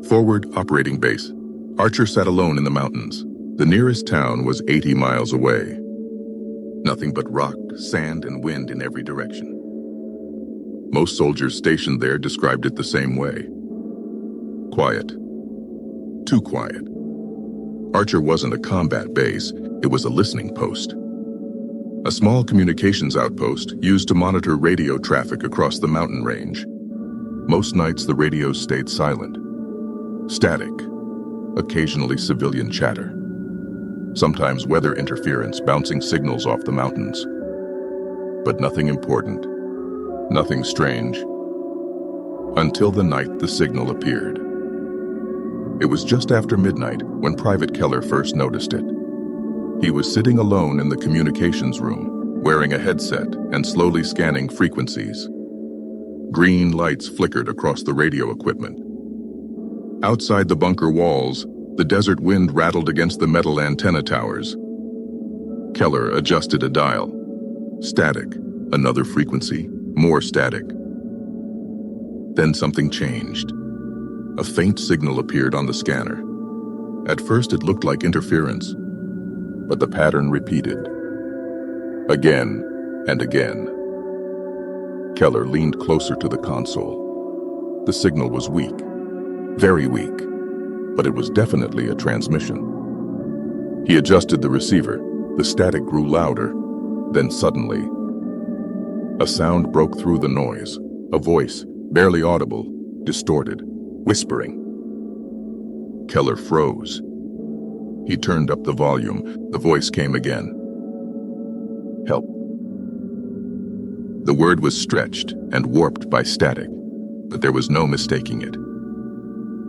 Forward operating base. Archer sat alone in the mountains. The nearest town was 80 miles away. Nothing but rock, sand, and wind in every direction. Most soldiers stationed there described it the same way. Quiet. Too quiet. Archer wasn't a combat base, it was a listening post. A small communications outpost used to monitor radio traffic across the mountain range. Most nights the radios stayed silent. Static. Occasionally civilian chatter. Sometimes weather interference bouncing signals off the mountains. But nothing important. Nothing strange. Until the night the signal appeared. It was just after midnight when Private Keller first noticed it. He was sitting alone in the communications room, wearing a headset and slowly scanning frequencies. Green lights flickered across the radio equipment. Outside the bunker walls, the desert wind rattled against the metal antenna towers. Keller adjusted a dial. Static. Another frequency. More static. Then something changed. A faint signal appeared on the scanner. At first it looked like interference, but the pattern repeated. Again and again. Keller leaned closer to the console. The signal was weak. Very weak. But it was definitely a transmission. He adjusted the receiver. The static grew louder. Then suddenly, a sound broke through the noise. A voice, barely audible, distorted, whispering. Keller froze. He turned up the volume. The voice came again. Help. The word was stretched and warped by static, but there was no mistaking it.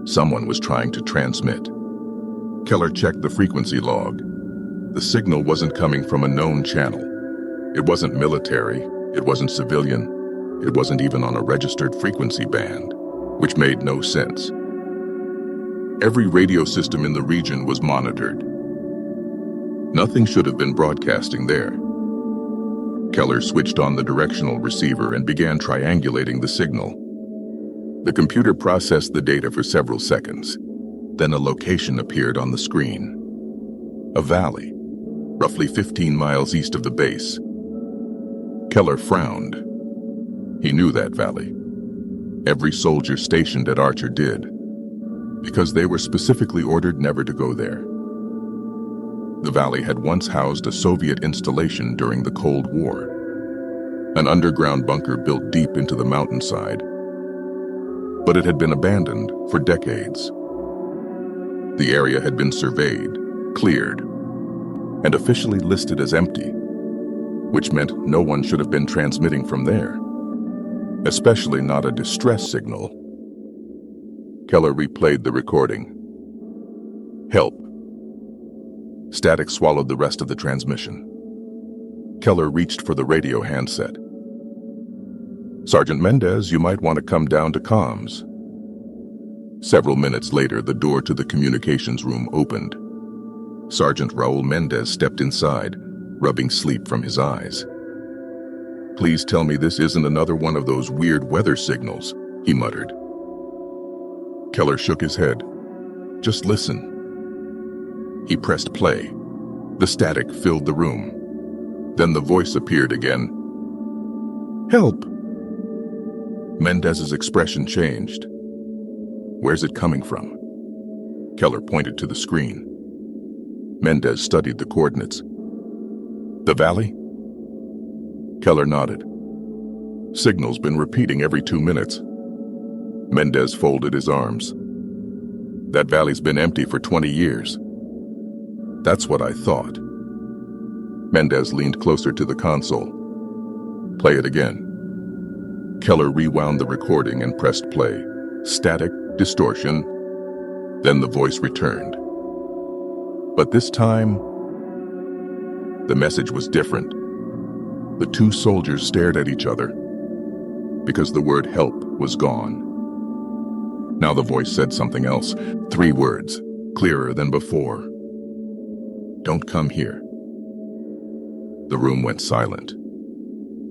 Someone was trying to transmit. Keller checked the frequency log. The signal wasn't coming from a known channel. It wasn't military. It wasn't civilian. It wasn't even on a registered frequency band, which made no sense. Every radio system in the region was monitored. Nothing should have been broadcasting there. Keller switched on the directional receiver and began triangulating the signal. The computer processed the data for several seconds. Then a location appeared on the screen. A valley, roughly 15 miles east of the base. Keller frowned. He knew that valley. Every soldier stationed at Archer did, because they were specifically ordered never to go there. The valley had once housed a Soviet installation during the Cold War, an underground bunker built deep into the mountainside. But it had been abandoned for decades. The area had been surveyed, cleared, and officially listed as empty, which meant no one should have been transmitting from there, especially not a distress signal. Keller replayed the recording. Help. Static swallowed the rest of the transmission. Keller reached for the radio handset. Sergeant Mendez, you might want to come down to comms. Several minutes later, the door to the communications room opened. Sergeant Raul Mendez stepped inside, rubbing sleep from his eyes. Please tell me this isn't another one of those weird weather signals, he muttered. Keller shook his head. Just listen. He pressed play. The static filled the room. Then the voice appeared again. Help! Mendez's expression changed. Where's it coming from? Keller pointed to the screen. Mendez studied the coordinates. The valley? Keller nodded. Signal's been repeating every 2 minutes. Mendez folded his arms. That valley's been empty for 20 years. That's what I thought. Mendez leaned closer to the console. Play it again. Keller rewound the recording and pressed play. Static, distortion. Then the voice returned. But this time, the message was different. The two soldiers stared at each other because the word help was gone. Now the voice said something else. 3 words, clearer than before. Don't come here. The room went silent.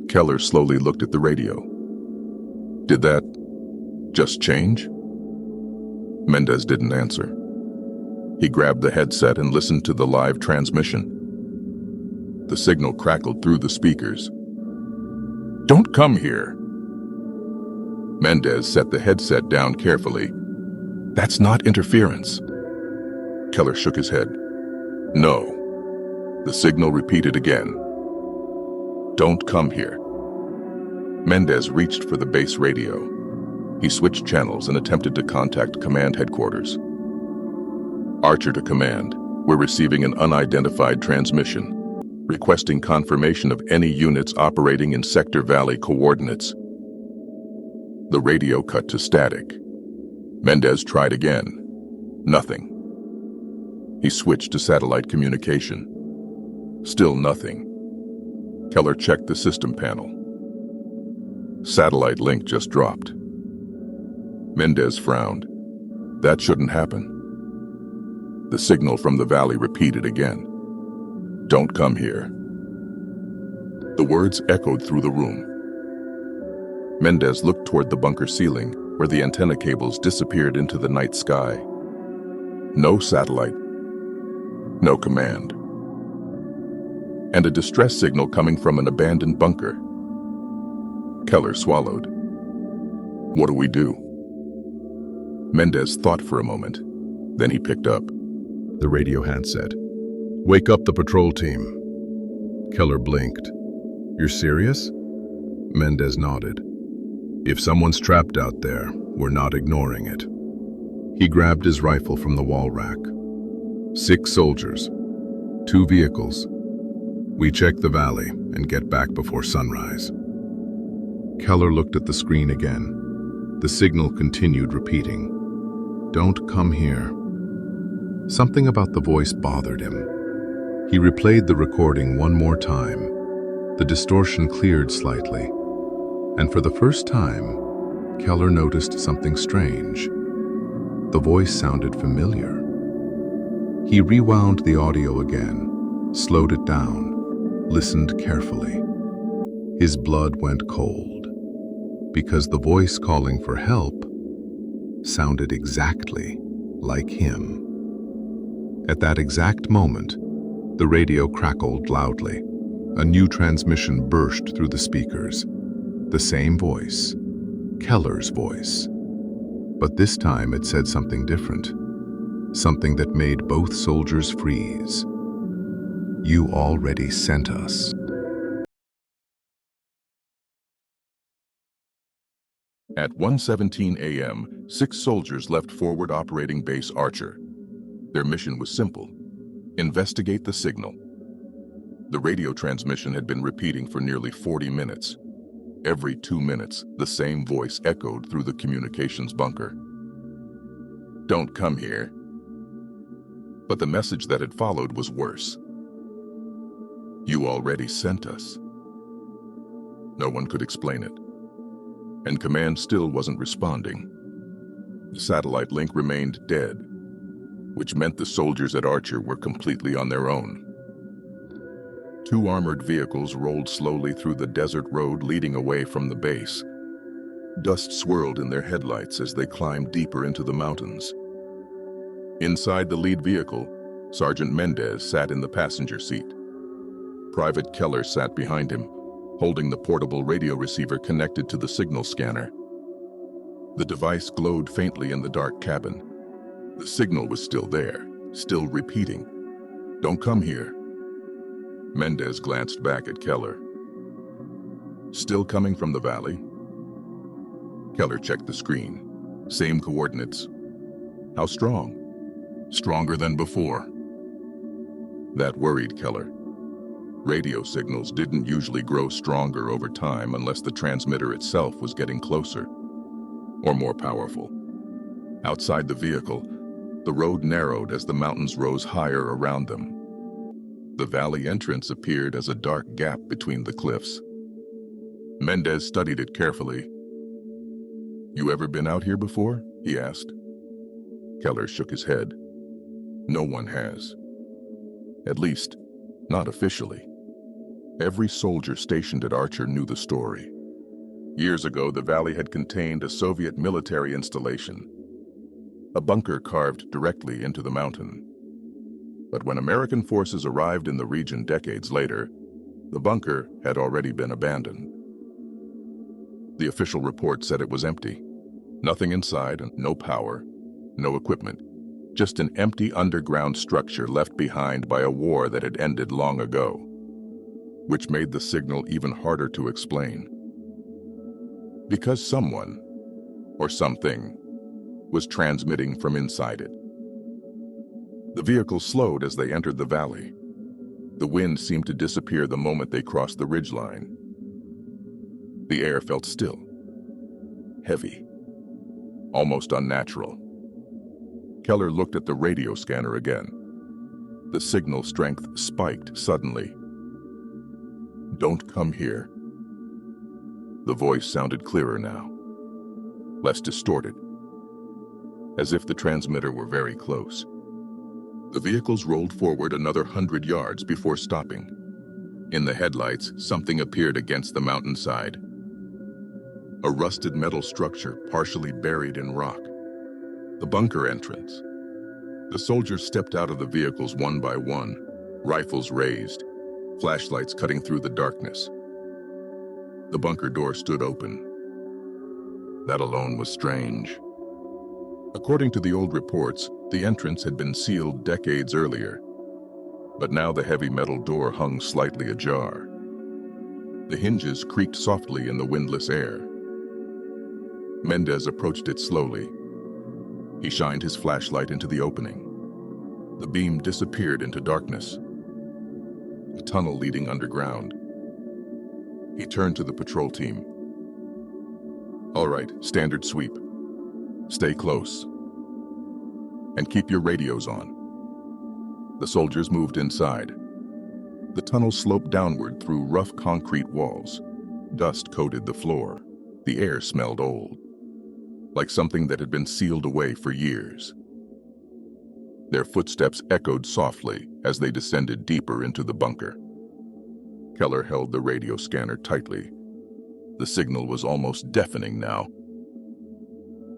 Keller slowly looked at the radio. Did that just change? Mendez didn't answer. He grabbed the headset and listened to the live transmission. The signal crackled through the speakers. "Don't come here." Mendez set the headset down carefully. "That's not interference." Keller shook his head. "No." The signal repeated again. "Don't come here." Mendez reached for the base radio. He switched channels and attempted to contact command headquarters. "Archer to command. We're receiving an unidentified transmission, requesting confirmation of any units operating in Sector Valley coordinates." The radio cut to static. Mendez tried again. Nothing. He switched to satellite communication. Still nothing. Keller checked the system panel. Satellite link just dropped. Mendez frowned. That shouldn't happen. The signal from the valley repeated again. "Don't come here." The words echoed through the room. Mendez looked toward the bunker ceiling, where the antenna cables disappeared into the night sky. No satellite. No command. And a distress signal coming from an abandoned bunker. Keller swallowed. "What do we do?" Mendez thought for a moment. Then he picked up The radio hand said, "Wake up the patrol team." Keller blinked. "You're serious?" Mendez nodded. "If someone's trapped out there, we're not ignoring it." He grabbed his rifle from the wall rack. 6 soldiers, 2 vehicles. We check the valley and get back before sunrise. Keller looked at the screen again. The signal continued repeating, "Don't come here." Something about the voice bothered him. He replayed the recording one more time. The distortion cleared slightly, and for the first time, Keller noticed something strange. The voice sounded familiar. He rewound the audio again, slowed it down, listened carefully. His blood went cold, because the voice calling for help sounded exactly like him. At that exact moment, the radio crackled loudly. A new transmission burst through the speakers. The same voice, Keller's voice. But this time it said something different, something that made both soldiers freeze. "You already sent us." At 1:17 a.m., 6 soldiers left forward operating base Archer. Their mission was simple: investigate the signal. The radio transmission had been repeating for nearly 40 minutes. Every 2 minutes, the same voice echoed through the communications bunker. "Don't come here." But the message that had followed was worse. "You already sent us." No one could explain it. And command still wasn't responding. The satellite link remained dead, which meant the soldiers at Archer were completely on their own. 2 armored vehicles rolled slowly through the desert road leading away from the base. Dust swirled in their headlights as they climbed deeper into the mountains. Inside the lead vehicle, Sergeant Mendez sat in the passenger seat. Private Keller sat behind him, holding the portable radio receiver connected to the signal scanner. The device glowed faintly in the dark cabin. The signal was still there, still repeating, "Don't come here." Mendez glanced back at Keller. "Still coming from the valley?" Keller checked the screen. Same coordinates. "How strong?" "Stronger than before." That worried Keller. Radio signals didn't usually grow stronger over time unless the transmitter itself was getting closer or more powerful. Outside the vehicle, the road narrowed as the mountains rose higher around them. The valley entrance appeared as a dark gap between the cliffs. Mendez studied it carefully. "You ever been out here before?" he asked. Keller shook his head. "No one has. At least, not officially." Every soldier stationed at Archer knew the story. Years ago, the valley had contained a Soviet military installation. a bunker carved directly into the mountain. But when American forces arrived in the region decades later, the bunker had already been abandoned. The official report said it was empty. Nothing inside, no power, no equipment. Just an empty underground structure left behind by a war that had ended long ago, which made the signal even harder to explain. Because someone, or something, was transmitting from inside it. The vehicle slowed as they entered the valley. The wind seemed to disappear the moment they crossed the ridgeline. The air felt still, heavy, almost unnatural. Keller looked at the radio scanner again. The signal strength spiked suddenly. "Don't come here." The voice sounded clearer now, less distorted, as if the transmitter were very close. The vehicles rolled forward another 100 yards before stopping. In the headlights, something appeared against the mountainside. A rusted metal structure partially buried in rock. The bunker entrance. The soldiers stepped out of the vehicles one by one, rifles raised, flashlights cutting through the darkness. The bunker door stood open. That alone was strange. According to the old reports, the entrance had been sealed decades earlier, but now the heavy metal door hung slightly ajar. The hinges creaked softly in the windless air. Mendez approached it slowly. He shined his flashlight into the opening. The beam disappeared into darkness. A tunnel leading underground. He turned to the patrol team. "All right, standard sweep. Stay close. And keep your radios on." The soldiers moved inside. The tunnel sloped downward through rough concrete walls. Dust coated the floor. The air smelled old, like something that had been sealed away for years. Their footsteps echoed softly as they descended deeper into the bunker. Keller held the radio scanner tightly. The signal was almost deafening now.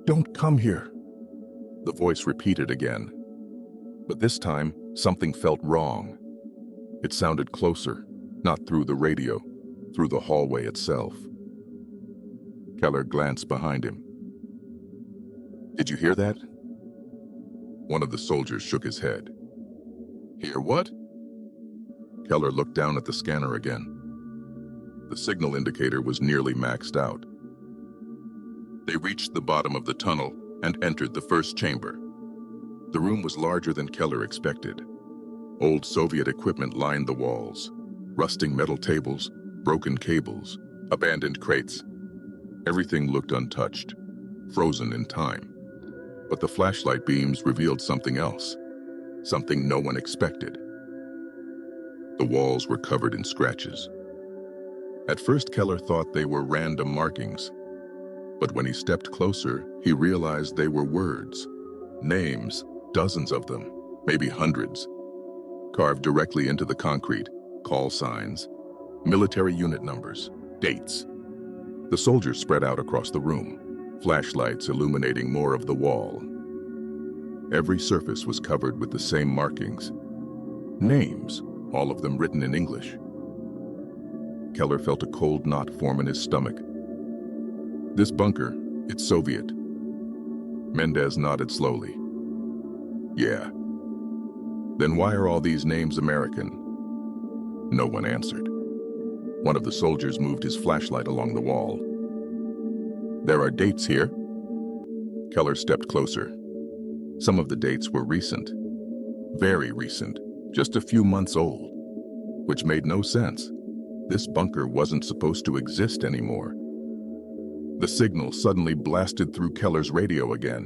"Don't come here," the voice repeated again. But this time, something felt wrong. It sounded closer, not through the radio, through the hallway itself. Keller glanced behind him. "Did you hear that?" One of the soldiers shook his head. "Hear what?" Keller looked down at the scanner again. The signal indicator was nearly maxed out. They reached the bottom of the tunnel and entered the first chamber. The room was larger than Keller expected. Old Soviet equipment lined the walls. Rusting metal tables, broken cables, abandoned crates. Everything looked untouched, frozen in time. But the flashlight beams revealed something else, something no one expected. The walls were covered in scratches. At first, Keller thought they were random markings. But when he stepped closer, he realized they were words, names, dozens of them, maybe hundreds, carved directly into the concrete, call signs, military unit numbers, dates. The soldiers spread out across the room, flashlights illuminating more of the wall. Every surface was covered with the same markings. Names, all of them written in English. Keller felt a cold knot form in his stomach. "This bunker, it's Soviet." Mendez nodded slowly. "Yeah. Then why are all these names American?" No one answered. One of the soldiers moved his flashlight along the wall. "There are dates here." Keller stepped closer. Some of the dates were recent. Very recent. Just a few months old. Which made no sense. This bunker wasn't supposed to exist anymore. The signal suddenly blasted through Keller's radio again.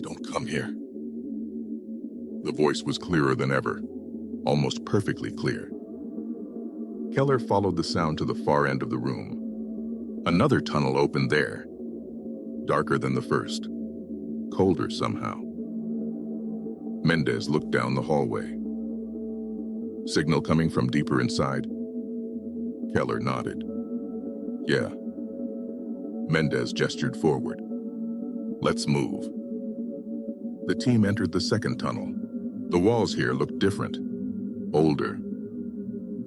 "Don't come here." The voice was clearer than ever, almost perfectly clear. Keller followed the sound to the far end of the room. Another tunnel opened there, darker than the first, colder somehow. Mendez looked down the hallway. Signal coming from deeper inside? Keller nodded. "Yeah." Mendez gestured forward. "Let's move." The team entered the second tunnel. The walls here looked different, older,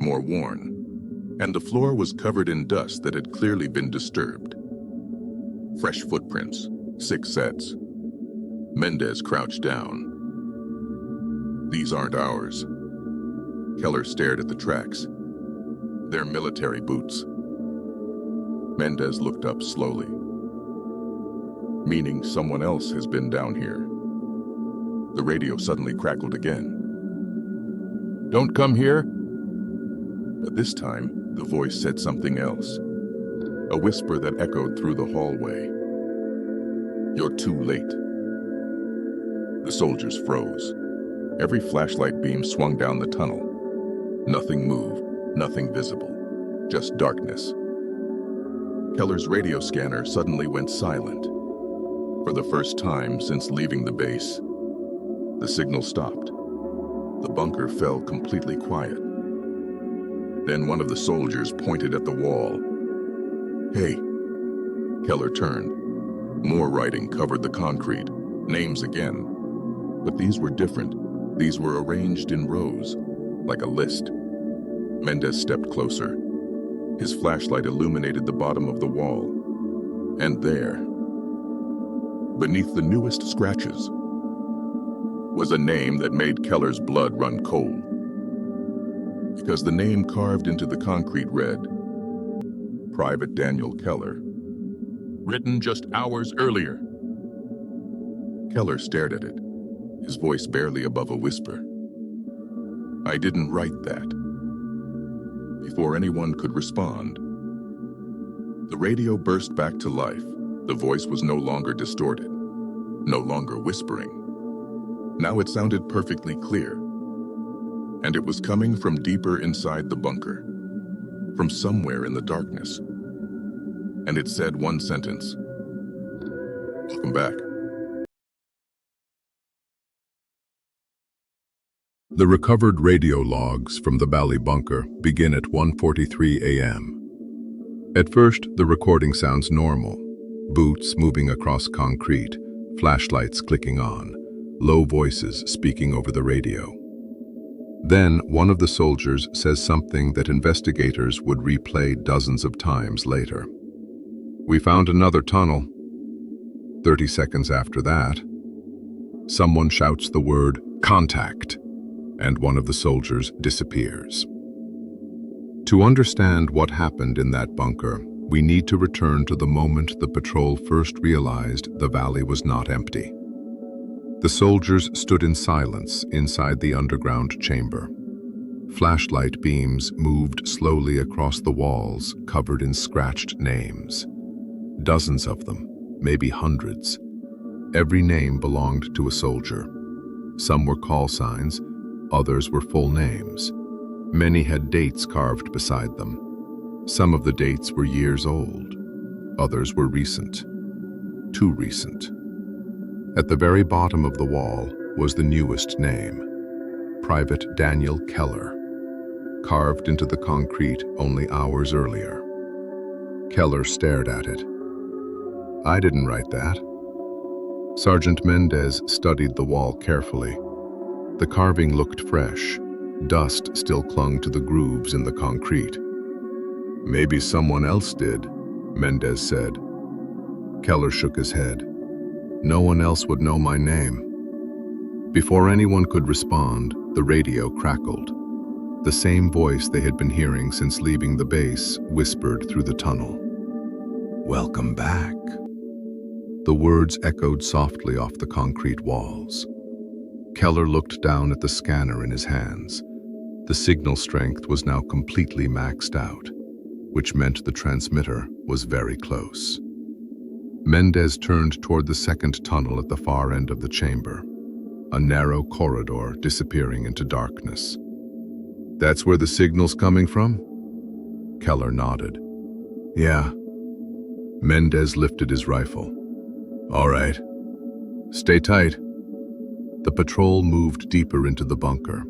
more worn, and the floor was covered in dust that had clearly been disturbed. Fresh footprints, 6 sets. Mendez crouched down. These aren't ours. Keller stared at the tracks. They're military boots. Mendez looked up slowly. Meaning someone else has been down here. The radio suddenly crackled again. "Don't come here." But this time, the voice said something else. A whisper that echoed through the hallway. "You're too late." The soldiers froze. Every flashlight beam swung down the tunnel. Nothing moved, nothing visible, just darkness. Keller's radio scanner suddenly went silent. For the first time since leaving the base, the signal stopped. The bunker fell completely quiet. Then one of the soldiers pointed at the wall. "Hey." Keller turned. More writing covered the concrete, names again. But these were different. These were arranged in rows, like a list. Mendez stepped closer. His flashlight illuminated the bottom of the wall. And there, beneath the newest scratches, was a name that made Keller's blood run cold. Because the name carved into the concrete read, Private Daniel Keller. Written just hours earlier. Keller stared at it, his voice barely above a whisper. "I didn't write that." Before anyone could respond, the radio burst back to life. The voice was no longer distorted, no longer whispering. Now it sounded perfectly clear. And it was coming from deeper inside the bunker, from somewhere in the darkness. And it said one sentence. "Welcome back." The recovered radio logs from the Bally bunker begin at 1:43 a.m. At first, the recording sounds normal. Boots moving across concrete, flashlights clicking on, low voices speaking over the radio. Then, one of the soldiers says something that investigators would replay dozens of times later. "We found another tunnel." 30 seconds after that, someone shouts the word, "Contact," and one of the soldiers disappears. To understand what happened in that bunker, we need to return to the moment the patrol first realized the valley was not empty. The soldiers stood in silence inside the underground chamber. Flashlight beams moved slowly across the walls covered in scratched names. Dozens of them, maybe hundreds. Every name belonged to a soldier. Some were call signs, others were full names. Many had dates carved beside them. Some of the dates were years old. Others were recent. Too recent. At the very bottom of the wall was the newest name, Private Daniel Keller, carved into the concrete only hours earlier. Keller stared at it. "I didn't write that." Sergeant Mendez studied the wall carefully. The carving looked fresh. Dust still clung to the grooves in the concrete. "Maybe someone else did," Mendez said. Keller shook his head. "No one else would know my name." Before anyone could respond, the radio crackled. The same voice they had been hearing since leaving the base whispered through the tunnel. "Welcome back." The words echoed softly off the concrete walls. Keller looked down at the scanner in his hands. The signal strength was now completely maxed out, which meant the transmitter was very close. Mendez turned toward the second tunnel at the far end of the chamber, a narrow corridor disappearing into darkness. "That's where the signal's coming from?" Keller nodded. "Yeah." Mendez lifted his rifle. "All right. Stay tight." The patrol moved deeper into the bunker.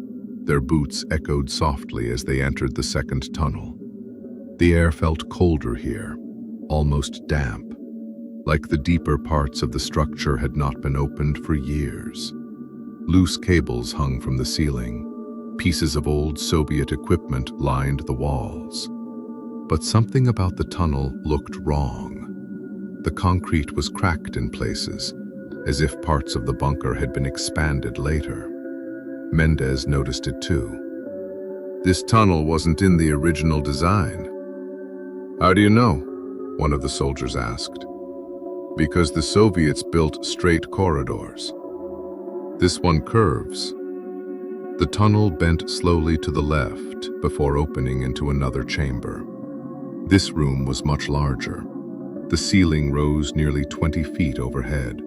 Their boots echoed softly as they entered the second tunnel. The air felt colder here, almost damp. like the deeper parts of the structure had not been opened for years. Loose cables hung from the ceiling. Pieces of old Soviet equipment lined the walls. But something about the tunnel looked wrong. The concrete was cracked in places, as if parts of the bunker had been expanded later. Mendez noticed it too. This tunnel wasn't in the original design. How do you know? One of the soldiers asked. Because the Soviets built straight corridors. This one curves. The tunnel bent slowly to the left before opening into another chamber. This room was much larger. The ceiling rose nearly 20 feet overhead.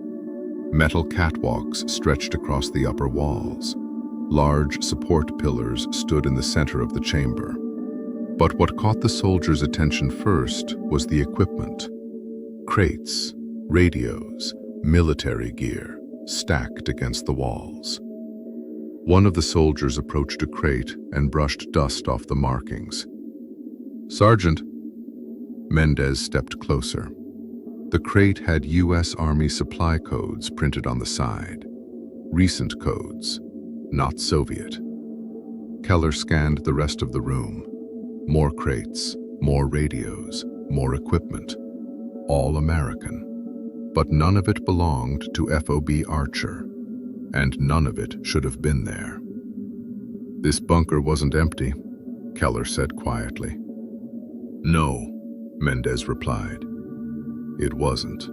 Metal catwalks stretched across the upper walls. Large support pillars stood in the center of the chamber. But what caught the soldiers' attention first was the equipment. Crates, radios, military gear, stacked against the walls. One of the soldiers approached a crate and brushed dust off the markings. "Sergeant." Mendez stepped closer. The crate had U.S. Army supply codes printed on the side. Recent codes, not Soviet. Keller scanned the rest of the room. More crates, more radios, more equipment. All American. But none of it belonged to FOB Archer, and none of it should have been there. "This bunker wasn't empty," Keller said quietly. "No," Mendez replied. "It wasn't."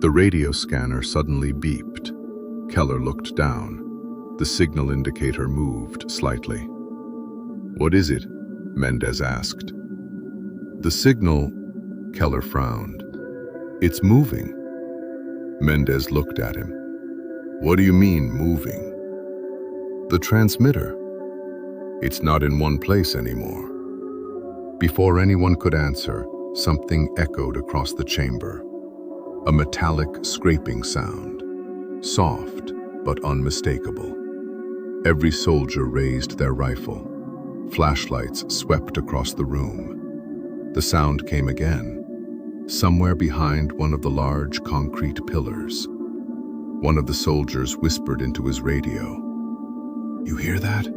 The radio scanner suddenly beeped. Keller looked down. The signal indicator moved slightly. "What is it?" Mendez asked. "The signal," Keller frowned. "It's moving." Mendez looked at him. "What do you mean, moving?" "The transmitter. It's not in one place anymore." Before anyone could answer, something echoed across the chamber. A metallic scraping sound, soft but unmistakable. Every soldier raised their rifle. Flashlights swept across the room. The sound came again, somewhere behind one of the large concrete pillars. One of the soldiers whispered into his radio. "You hear that?"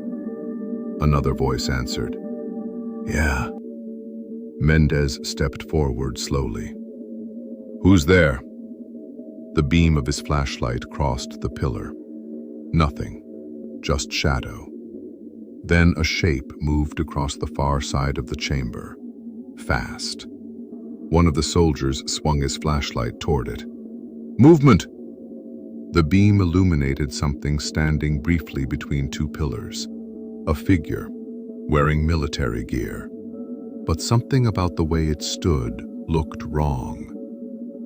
Another voice answered. "Yeah." Mendez stepped forward slowly. "Who's there?" The beam of his flashlight crossed the pillar. Nothing, just shadow. Then a shape moved across the far side of the chamber, fast. One of the soldiers swung his flashlight toward it. "Movement!" The beam illuminated something standing briefly between two pillars. A figure, wearing military gear. But something about the way it stood looked wrong.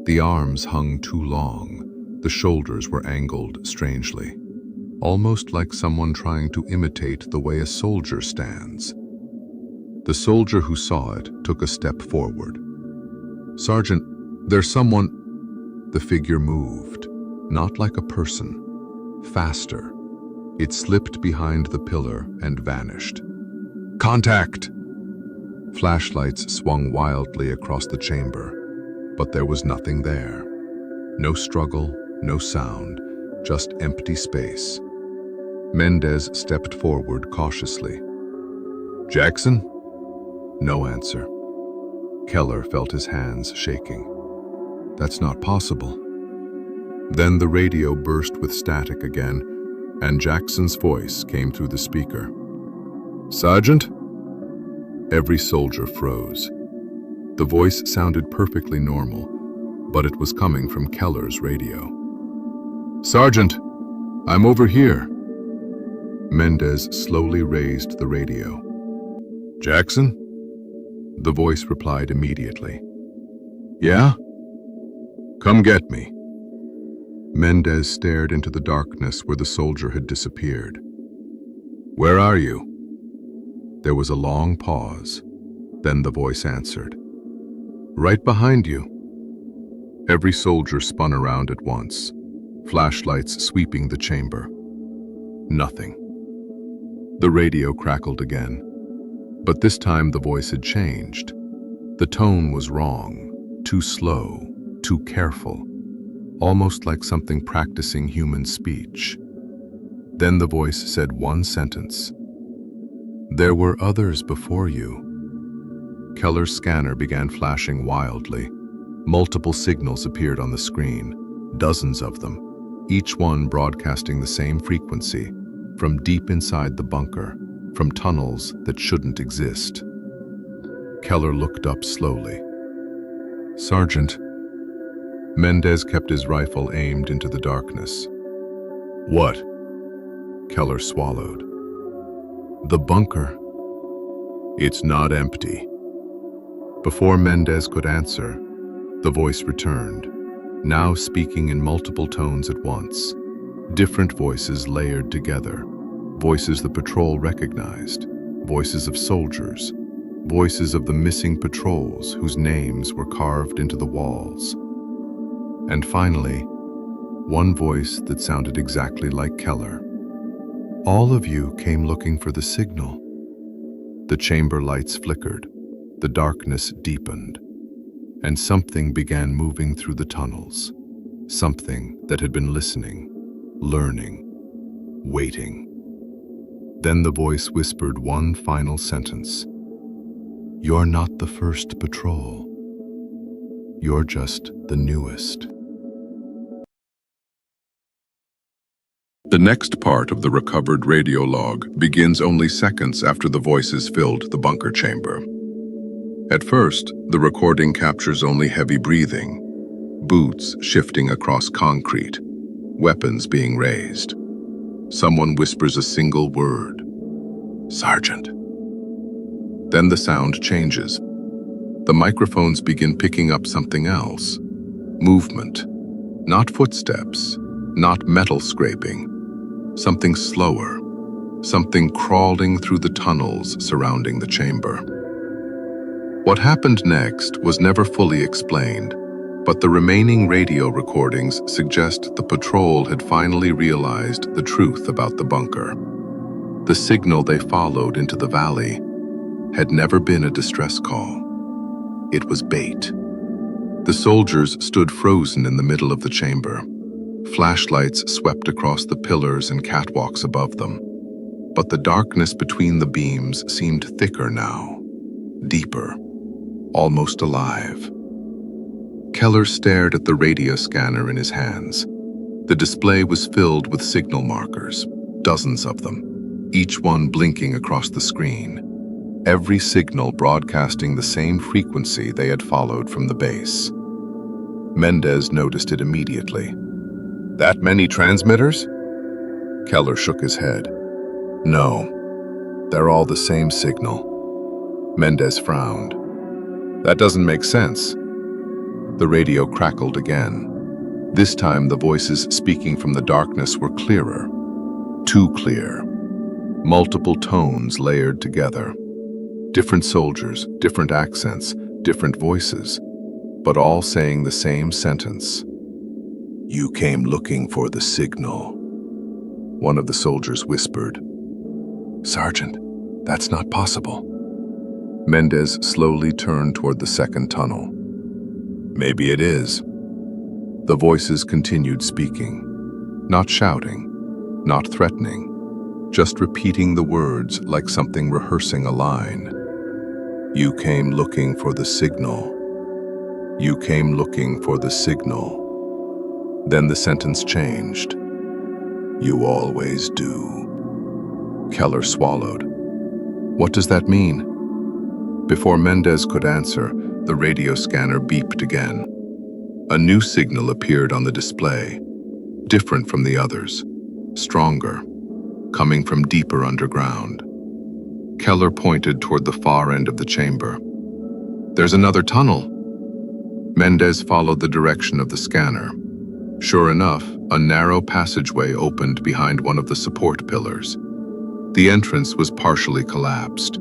The arms hung too long. The shoulders were angled strangely. Almost like someone trying to imitate the way a soldier stands. The soldier who saw it took a step forward. "Sergeant, there's someone..." The figure moved, not like a person, faster. It slipped behind the pillar and vanished. "Contact!" Flashlights swung wildly across the chamber, but there was nothing there. No struggle, no sound, just empty space. Mendez stepped forward cautiously. "Jackson?" No answer. Keller felt his hands shaking. "That's not possible." Then the radio burst with static again, and Jackson's voice came through the speaker. "Sergeant?" Every soldier froze. The voice sounded perfectly normal, but it was coming from Keller's radio. "Sergeant, I'm over here." Mendez slowly raised the radio. "Jackson?" The voice replied immediately. "Yeah? Come get me." Mendez stared into the darkness where the soldier had disappeared. "Where are you?" There was a long pause. Then the voice answered. "Right behind you." Every soldier spun around at once, flashlights sweeping the chamber. Nothing. The radio crackled again. But this time the voice had changed. The tone was wrong, too slow, too careful, almost like something practicing human speech. Then the voice said one sentence. "There were others before you." Keller's scanner began flashing wildly. Multiple signals appeared on the screen, dozens of them, each one broadcasting the same frequency, from deep inside the bunker, from tunnels that shouldn't exist. Keller looked up slowly. "Sergeant." Mendez kept his rifle aimed into the darkness. "What?" Keller swallowed. "The bunker. It's not empty." Before Mendez could answer, the voice returned, now speaking in multiple tones at once. Different voices layered together. Voices the patrol recognized. Voices of soldiers. Voices of the missing patrols whose names were carved into the walls. And finally, one voice that sounded exactly like Keller. "All of you came looking for the signal." The chamber lights flickered. The darkness deepened. And something began moving through the tunnels. Something that had been listening, learning, waiting. Then the voice whispered one final sentence. "You're not the first patrol. You're just the newest." The next part of the recovered radio log begins only seconds after the voices filled the bunker chamber. At first, the recording captures only heavy breathing, boots shifting across concrete, weapons being raised. Someone whispers a single word, "Sergeant." Then the sound changes. The microphones begin picking up something else. Movement. Not footsteps, not metal scraping. Something slower. Something crawling through the tunnels surrounding the chamber. What happened next was never fully explained, but the remaining radio recordings suggest the patrol had finally realized the truth about the bunker. The signal they followed into the valley had never been a distress call. It was bait. The soldiers stood frozen in the middle of the chamber. Flashlights swept across the pillars and catwalks above them. But the darkness between the beams seemed thicker now, deeper, almost alive. Keller stared at the radio scanner in his hands. The display was filled with signal markers, dozens of them, each one blinking across the screen. Every signal broadcasting the same frequency they had followed from the base. Mendez noticed it immediately. "That many transmitters?" Keller shook his head. "No, they're all the same signal." Mendez frowned. "That doesn't make sense." The radio crackled again. This time the voices speaking from the darkness were clearer. Too clear. Multiple tones layered together. Different soldiers, different accents, different voices, but all saying the same sentence. "You came looking for the signal." One of the soldiers whispered. "Sergeant, that's not possible." Mendez slowly turned toward the second tunnel. "Maybe it is." The voices continued speaking, not shouting, not threatening, just repeating the words like something rehearsing a line. "You came looking for the signal. You came looking for the signal." Then the sentence changed. "You always do." Keller swallowed. "What does that mean?" Before Mendez could answer, the radio scanner beeped again. A new signal appeared on the display, different from the others, stronger, coming from deeper underground. Keller pointed toward the far end of the chamber. "There's another tunnel." Mendez followed the direction of the scanner. Sure enough, a narrow passageway opened behind one of the support pillars. The entrance was partially collapsed.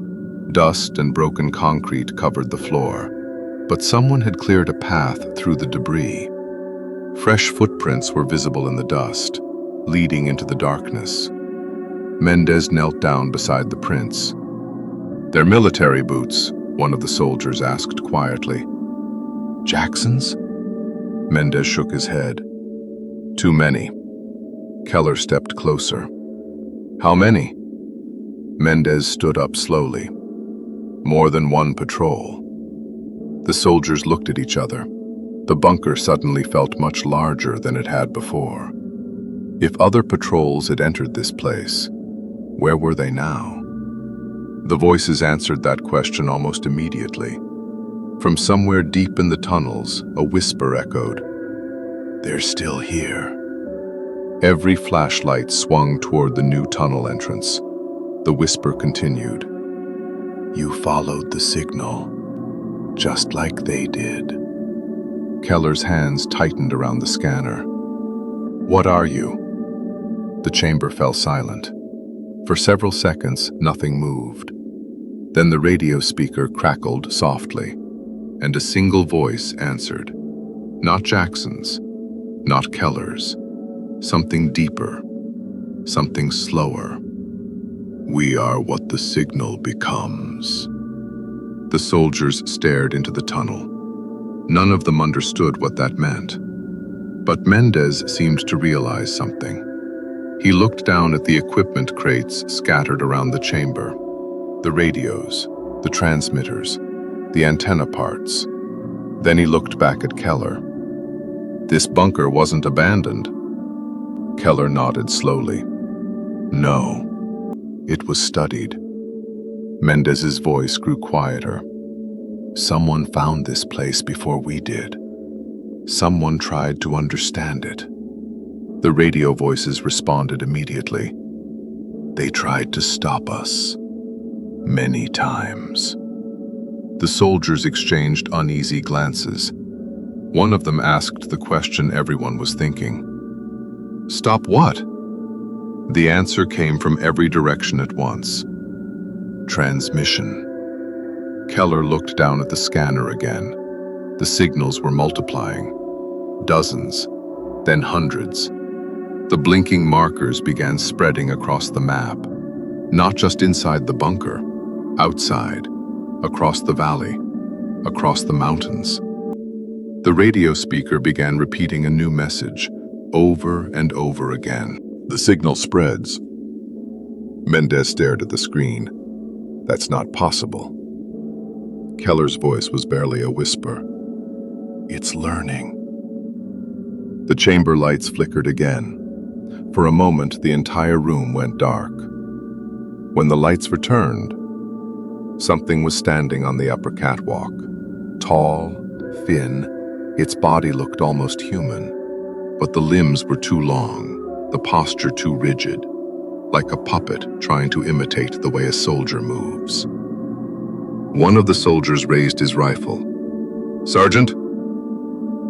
Dust and broken concrete covered the floor, but someone had cleared a path through the debris. Fresh footprints were visible in the dust, leading into the darkness. Mendez knelt down beside the prints. "They're military boots," one of the soldiers asked quietly. "Jackson's?" Mendez shook his head. Too many. Keller stepped closer. How many? Mendez stood up slowly. More than one patrol. The soldiers looked at each other. The bunker suddenly felt much larger than it had before. If other patrols had entered this place, where were they now? The voices answered that question almost immediately. From somewhere deep in the tunnels, a whisper echoed. They're still here. Every flashlight swung toward the new tunnel entrance. The whisper continued. You followed the signal, just like they did. Keller's hands tightened around the scanner. What are you? The chamber fell silent. For several seconds, nothing moved. Then the radio speaker crackled softly, and a single voice answered. Not Jackson's, not Keller's. Something deeper, something slower. We are what the signal becomes. The soldiers stared into the tunnel. None of them understood what that meant. But Mendez seemed to realize something. He looked down at the equipment crates scattered around the chamber. The radios, the transmitters, the antenna parts. Then he looked back at Keller. This bunker wasn't abandoned. Keller nodded slowly. No, it was studied. Mendez's voice grew quieter. Someone found this place before we did. Someone tried to understand it. The radio voices responded immediately. They tried to stop us. Many times. The soldiers exchanged uneasy glances. One of them asked the question everyone was thinking. Stop what? The answer came from every direction at once. Transmission. Keller looked down at the scanner again. The signals were multiplying. Dozens, then hundreds. The blinking markers began spreading across the map. Not just inside the bunker, outside, across the valley, across the mountains. The radio speaker began repeating a new message, over and over again. The signal spreads. Mendez stared at the screen. That's not possible. Keller's voice was barely a whisper. It's learning. The chamber lights flickered again. For a moment, the entire room went dark. When the lights returned, something was standing on the upper catwalk. Tall, thin, its body looked almost human. But the limbs were too long, the posture too rigid, like a puppet trying to imitate the way a soldier moves. One of the soldiers raised his rifle. Sergeant?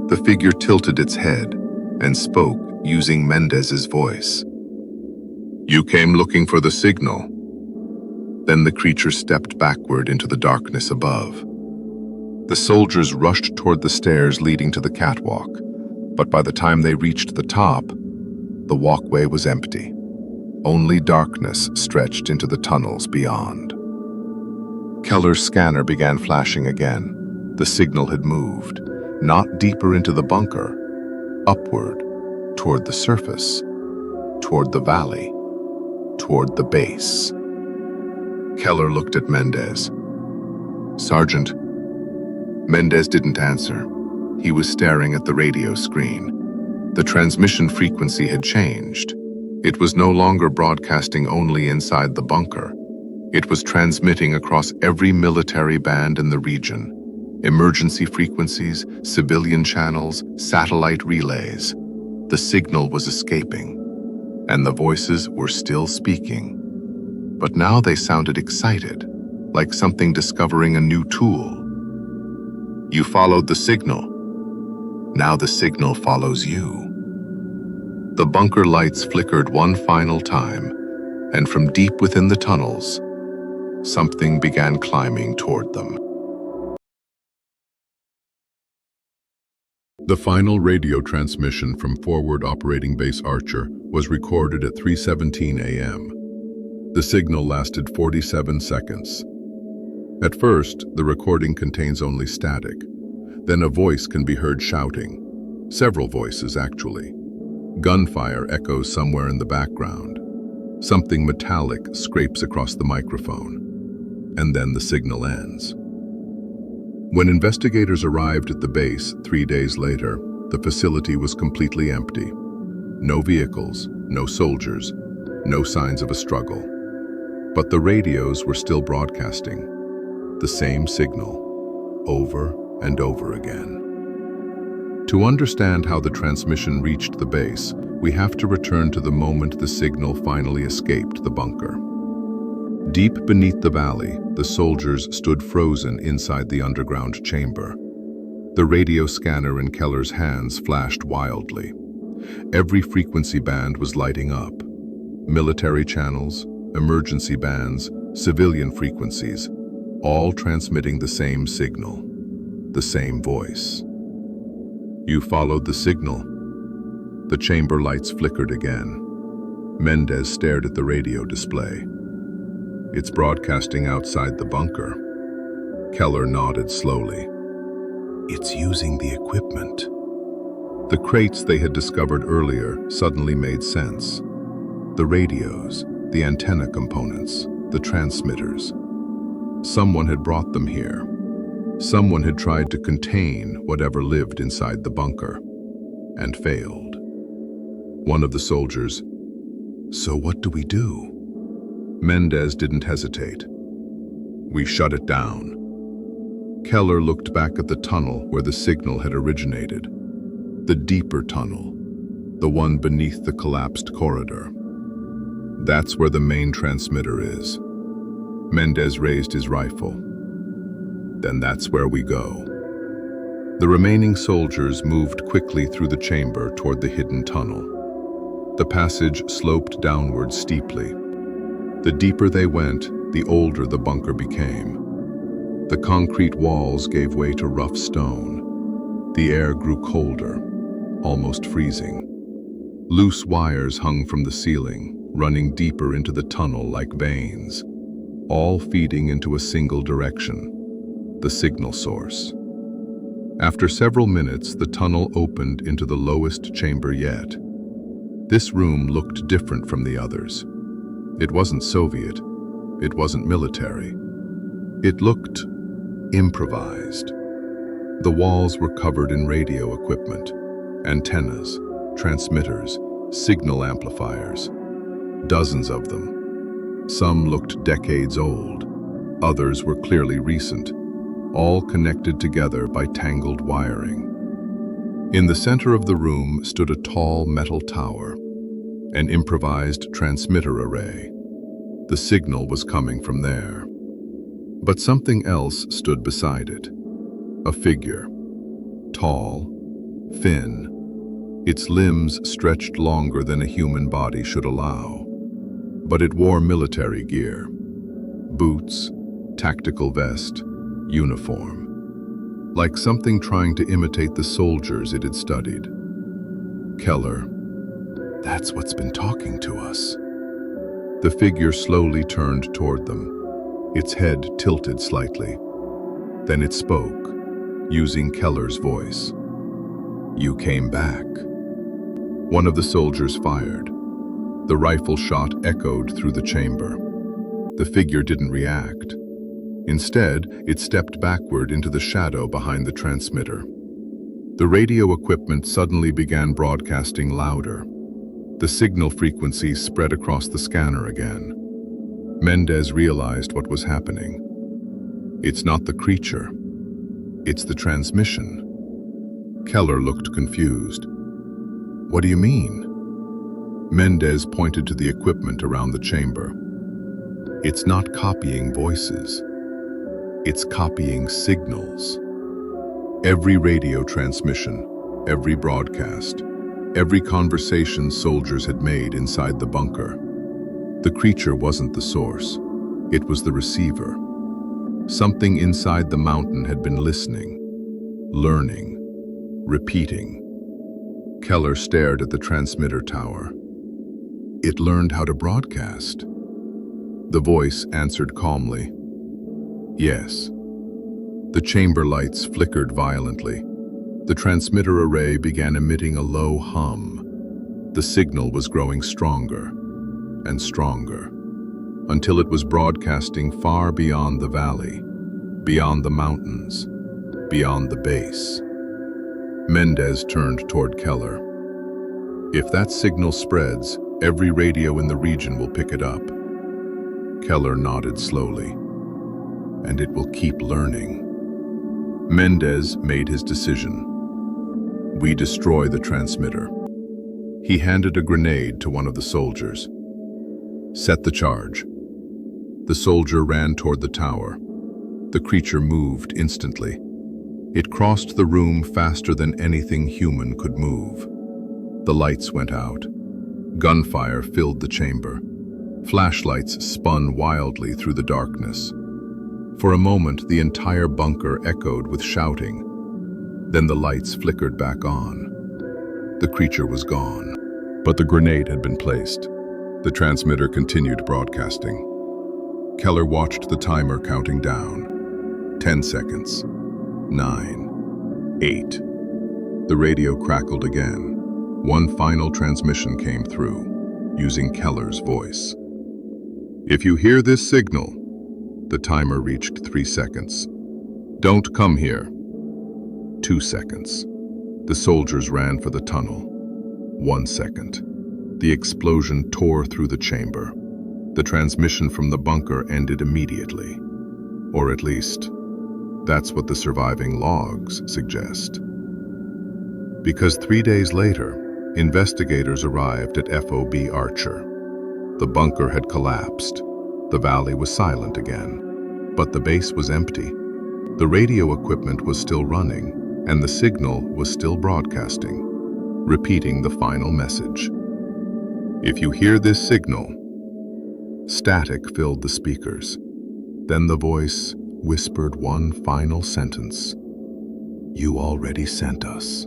The figure tilted its head and spoke using Mendez's voice. You came looking for the signal. Then the creature stepped backward into the darkness above. The soldiers rushed toward the stairs leading to the catwalk. But by the time they reached the top, the walkway was empty. Only darkness stretched into the tunnels beyond. Keller's scanner began flashing again. The signal had moved, not deeper into the bunker, upward, toward the surface, toward the valley, toward the base. Keller looked at Mendez. Sergeant. Mendez didn't answer. He was staring at the radio screen. The transmission frequency had changed. It was no longer broadcasting only inside the bunker. It was transmitting across every military band in the region. Emergency frequencies, civilian channels, satellite relays. The signal was escaping, and the voices were still speaking. But now they sounded excited, like something discovering a new tool. You followed the signal. Now the signal follows you. The bunker lights flickered one final time, and from deep within the tunnels, something began climbing toward them. The final radio transmission from Forward Operating Base Archer was recorded at 3:17 a.m. The signal lasted 47 seconds. At first, the recording contains only static. Then a voice can be heard shouting, Several voices, actually. Gunfire echoes somewhere in the background. Something metallic scrapes across the microphone. And then the signal ends. When investigators arrived at the base 3 days later, the facility was completely empty. No vehicles, no soldiers, no signs of a struggle. But the radios were still broadcasting. The same signal, over and over again. To understand how the transmission reached the base, we have to return to the moment the signal finally escaped the bunker. Deep beneath the valley, the soldiers stood frozen inside the underground chamber. The radio scanner in Keller's hands flashed wildly. Every frequency band was lighting up. Military channels, emergency bands, civilian frequencies, all transmitting the same signal, the same voice. You followed the signal. The chamber lights flickered again. Mendez stared at the radio display. It's broadcasting outside the bunker. Keller nodded slowly. It's using the equipment. The crates they had discovered earlier suddenly made sense. The radios, the antenna components, the transmitters. Someone had brought them here. Someone had tried to contain whatever lived inside the bunker, and failed. One of the soldiers, "So what do we do?" Mendez didn't hesitate. "We shut it down." Keller looked back at the tunnel where the signal had originated. The deeper tunnel, the one beneath the collapsed corridor. That's where the main transmitter is. Mendez raised his rifle. Then that's where we go. The remaining soldiers moved quickly through the chamber toward the hidden tunnel. The passage sloped downward steeply. The deeper they went, the older the bunker became. The concrete walls gave way to rough stone. The air grew colder, almost freezing. Loose wires hung from the ceiling, running deeper into the tunnel like veins, all feeding into a single direction, the signal source. After several minutes, the tunnel opened into the lowest chamber yet. This room looked different from the others. It wasn't Soviet. It wasn't military. It looked improvised. The walls were covered in radio equipment, antennas, transmitters, signal amplifiers. Dozens of them. Some looked decades old. Others were clearly recent, all connected together by tangled wiring. In the center of the room stood a tall metal tower, an improvised transmitter array. The signal was coming from there. But something else stood beside it. A figure. Tall, thin. Its limbs stretched longer than a human body should allow. But it wore military gear. Boots, tactical vest, uniform. Like something trying to imitate the soldiers it had studied. Keller. That's what's been talking to us. The figure slowly turned toward them, its head tilted slightly. Then it spoke, using Keller's voice. "You came back." One of the soldiers fired. The rifle shot echoed through the chamber. The figure didn't react. Instead, it stepped backward into the shadow behind the transmitter. The radio equipment suddenly began broadcasting louder. The signal frequency spread across the scanner again. Mendez realized what was happening. It's not the creature. It's the transmission. Keller looked confused. "What do you mean?" Mendez pointed to the equipment around the chamber. "It's not copying voices. It's copying signals. Every radio transmission, every broadcast, every conversation soldiers had made inside the bunker. The creature wasn't the source. It was the receiver. Something inside the mountain had been listening, learning, repeating." Keller stared at the transmitter tower. "It learned how to broadcast." The voice answered calmly. "Yes." The chamber lights flickered violently. The transmitter array began emitting a low hum. The signal was growing stronger and stronger, until it was broadcasting far beyond the valley, beyond the mountains, beyond the base. Mendez turned toward Keller. "If that signal spreads, every radio in the region will pick it up." Keller nodded slowly. "And it will keep learning." Mendez made his decision. "We destroy the transmitter." He handed a grenade to one of the soldiers. "Set the charge." The soldier ran toward the tower. The creature moved instantly. It crossed the room faster than anything human could move. The lights went out. Gunfire filled the chamber. Flashlights spun wildly through the darkness. For a moment, the entire bunker echoed with shouting. Then the lights flickered back on. The creature was gone. But the grenade had been placed. The transmitter continued broadcasting. Keller watched the timer counting down. 10 seconds. 9. 8. The radio crackled again. One final transmission came through, using Keller's voice. "If you hear this signal," the timer reached 3 seconds. "Don't come here." 2 seconds. The soldiers ran for the tunnel. 1 second. The explosion tore through the chamber. The transmission from the bunker ended immediately. Or at least, that's what the surviving logs suggest. Because 3 days later, investigators arrived at FOB Archer. The bunker had collapsed. The valley was silent again. But the base was empty. The radio equipment was still running, and the signal was still broadcasting, repeating the final message. "If you hear this signal," static filled the speakers. Then the voice whispered one final sentence. "You already sent us."